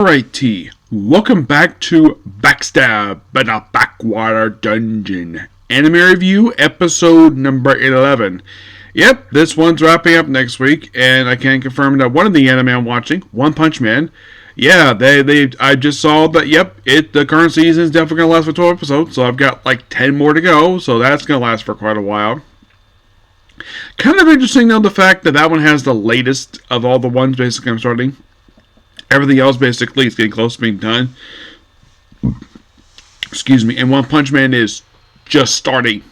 Alright T, welcome back to Backstabbed by the Backwater Dungeon. Anime review, episode number 11. Yep, this one's wrapping up next week, and I can confirm that one of the anime I'm watching, One Punch Man, yeah, I just saw that, the current season is definitely going to last for 12 episodes, so I've got like 10 more to go, so that's going to last for quite a while. Kind of interesting though, the fact that that one has the latest of all the ones basically I'm starting. Everything else basically is getting close to being done. Excuse me. And One Punch Man is just starting.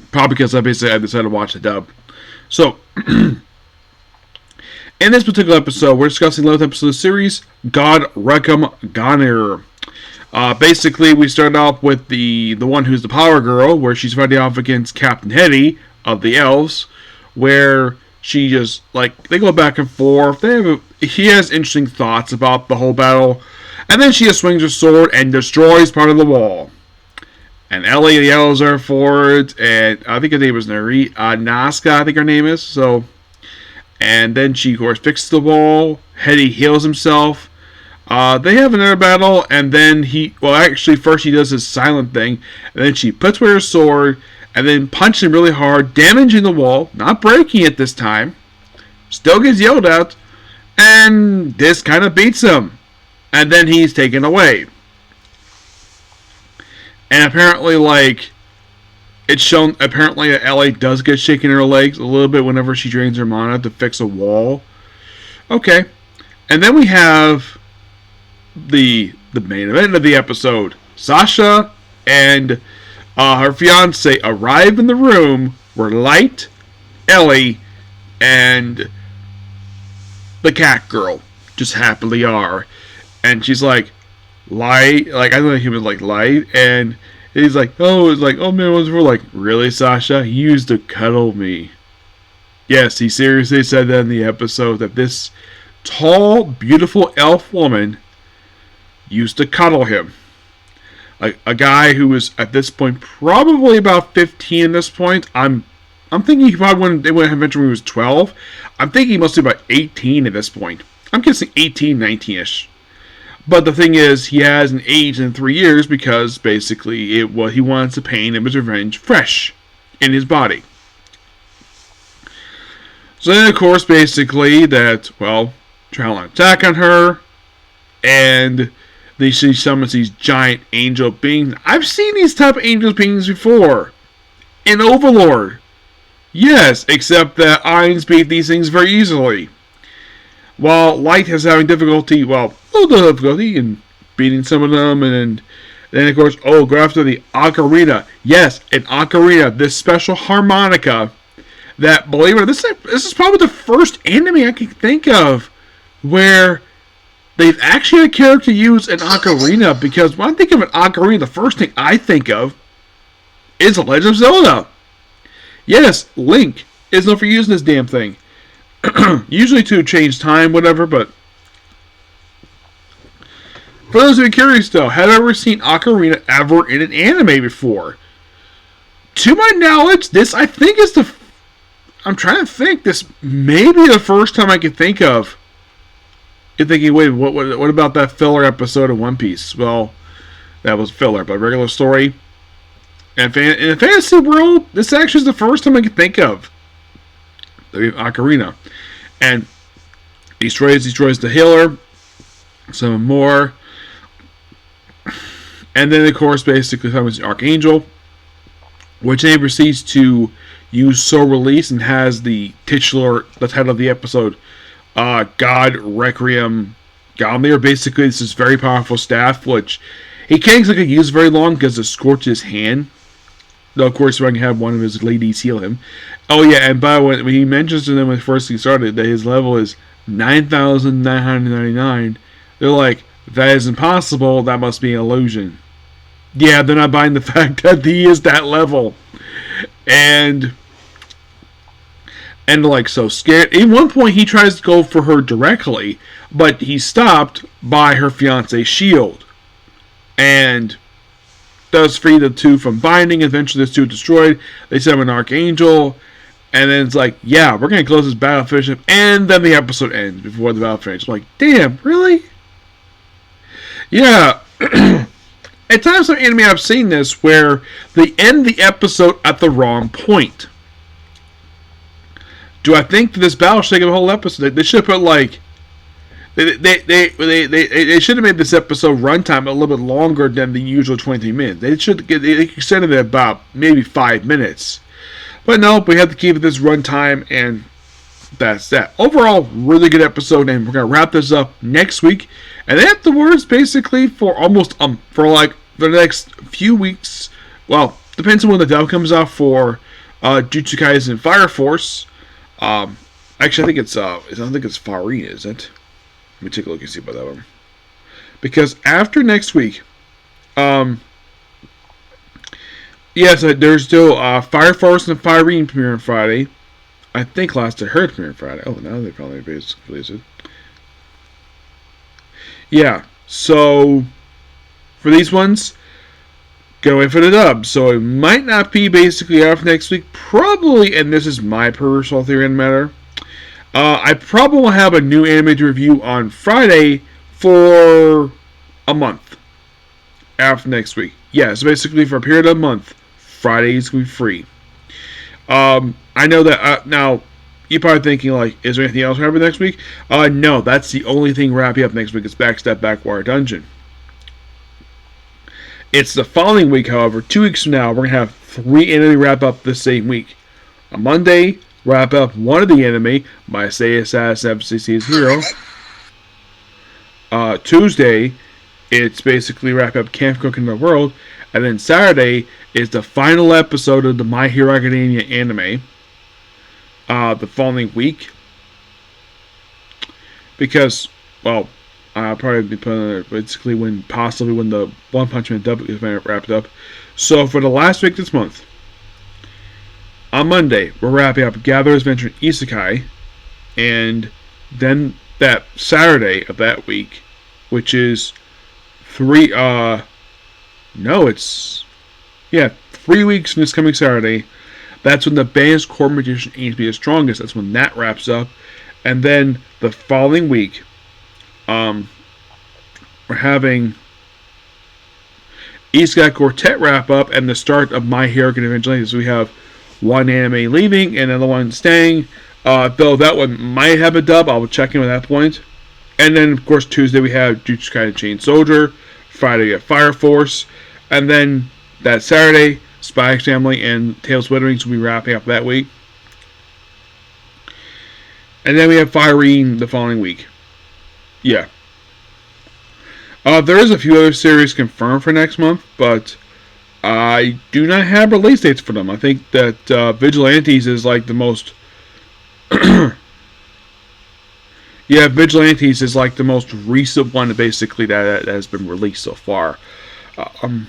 Probably because I decided to watch the dub. So, in this particular episode, we're discussing the 11th episode of the series, God Requiem Gungnier. Basically, we start off with the one who's the power girl, where she's fighting off against Captain Hetty of the elves, where she just, they go back and forth. He has interesting thoughts about the whole battle. And then she just swings her sword and destroys part of the wall. And Ellie yells her for it. And I think her name is Nazca, I think her name is. And then she, of course, fixes the wall. Hetty heals himself. They have another battle. And then first he does his silent thing. And then she puts away her sword. And then punches him really hard, damaging the wall. Not breaking it this time. Still gets yelled at. And this kind of beats him. And then he's taken away. And apparently, it's shown, apparently Ellie does get shaken in her legs a little bit whenever she drains her mana to fix a wall. Okay. And then we have the main event of the episode. Sasha and her fiance arrive in the room where Light, Ellie, and the cat girl just happily are. And she's like, Light, I don't know if he was like Light, and he's like, oh man, we're like, really, Sasha? He used to cuddle me. Yes, he seriously said that in the episode, that this tall, beautiful elf woman used to cuddle him. Like a guy who was at this point probably about 15 at this point. I'm thinking he probably went adventure when he was 12. I'm thinking he must be about 18 at this point. I'm guessing 18, 19-ish. But the thing is, he hasn't aged in 3 years because basically he wants the pain of his revenge fresh in his body. So then, of course, basically that, trying to attack on her, and she summons these giant angel beings. I've seen these type of angel beings before in Overlord. Yes, except that Irons beat these things very easily. While Light is having difficulty, a little difficulty in beating some of them, and then of course, go after the ocarina. Yes, an ocarina, this special harmonica that, believe it or not, this is probably the first anime I can think of where they've actually had a character use an ocarina, because when I think of an ocarina, the first thing I think of is The Legend of Zelda. Yes, Link is known for using this damn thing. Usually to change time, whatever, but for those who are curious though, have I ever seen ocarina ever in an anime before? To my knowledge, this I think is I'm trying to think, this may be the first time I can think of. You're thinking, wait, what about that filler episode of One Piece? Well, that was filler, but regular story. And in the fantasy world, this actually is the first time I can think of the ocarina. And destroys the healer, some more. And then, of course, basically summons the Archangel, which then proceeds to use Soul Release and has the title of the episode, God Requiem Gungnier. Basically, this is very powerful staff, which he can't use very long because it scorches his hand. Though, of course, I can have one of his ladies heal him. Oh, yeah, and by the way, when he mentions to them when first he started that his level is 9,999, they're like, that is impossible, that must be an illusion. Yeah, they're not buying the fact that he is that level. And so scared. At one point, he tries to go for her directly, but he's stopped by her fiance's shield. And does free the two from binding. Eventually, the two are destroyed. They summon an Archangel. And then it's like, yeah, we're going to close this battle, finish him. And then the episode ends before the battle finishes. I'm like, damn, really? Yeah. At times in anime I've seen this where they end the episode at the wrong point. Do I think that this battle should take a whole episode? They should put like they should have made this episode runtime a little bit longer than the usual 23 minutes. They extended it about maybe 5 minutes. But no, we have to keep it this runtime, and that's that. Overall, really good episode, and we're gonna wrap this up next week. And then afterwards, basically for almost for the next few weeks. Well, depends on when the dub comes out for Jujutsu Kaisen Fire Force. Actually, I don't think it's Farin, is it? Let me take a look and see about that one. Because after next week, yes, there's still Fire Force and Farin premiere on Friday. I think last I heard premiere on Friday. Oh, now they probably basically release it. Yeah, so for these ones, go wait for the dub. So it might not be basically out for next week. Probably, and this is my personal theory on the matter, I probably will have a new anime to review on Friday for a month after next week. Yeah, so basically for a period of a month, Friday is going to be free. I know that, now, you're probably thinking, like, is there anything else happening next week? No, that's the only thing wrapping up next week is Backstabbed Backwater Dungeon. It's the following week, however, 2 weeks from now, we're going to have 3 anime wrap up the same week. On Monday, wrap up one of the anime, My Say Assassin FCC's Hero. Tuesday, it's basically wrap up Camp Cook in the World. And then Saturday is the final episode of the My Hero Academia anime. The following week. Because, well, I'll probably be putting it basically when the One Punch Man dub is wrapped up. So for the last week this month, on Monday, we're wrapping up Gatherer's Adventure in Isekai. And then that Saturday of that week, which is 3 weeks from this coming Saturday. That's when the band's core magician aims to be the strongest. That's when that wraps up. And then the following week, we're having Isekai Quartet wrap up and the start of My Hero Academia. So we have one anime leaving and another one staying. Though that one might have a dub. I'll check in at that point. And then, of course, Tuesday we have Jujutsu Kaisen Chain Soldier. Friday we have Fire Force. And then that Saturday, Spy X Family and Tales Witherings will be wrapping up that week. And then we have Firing the following week. Yeah. There is a few other series confirmed for next month, but I do not have release dates for them. I think that Vigilantes is like the most... Yeah, Vigilantes is like the most recent one basically that has been released so far. I'm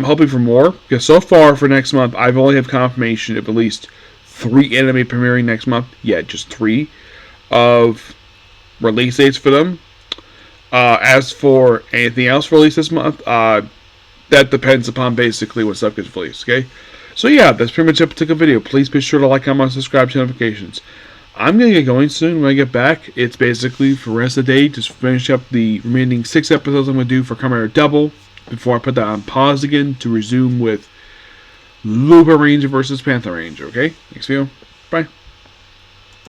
hoping for more, because so far for next month, I've only have confirmation of at least 3 anime premiering next month. Yeah, just 3 of release dates for them. As for anything else released this month, that depends upon basically what stuff gets released, okay? So yeah, that's pretty much a particular video. Please be sure to like, comment, subscribe to notifications. I'm going to get going soon. When I get back, it's basically for the rest of the day, just finish up the remaining 6 episodes I'm going to do for Kamen Rider Double before I put that on pause again to resume with Lupa Ranger versus Panther Ranger, okay? Next video. Bye.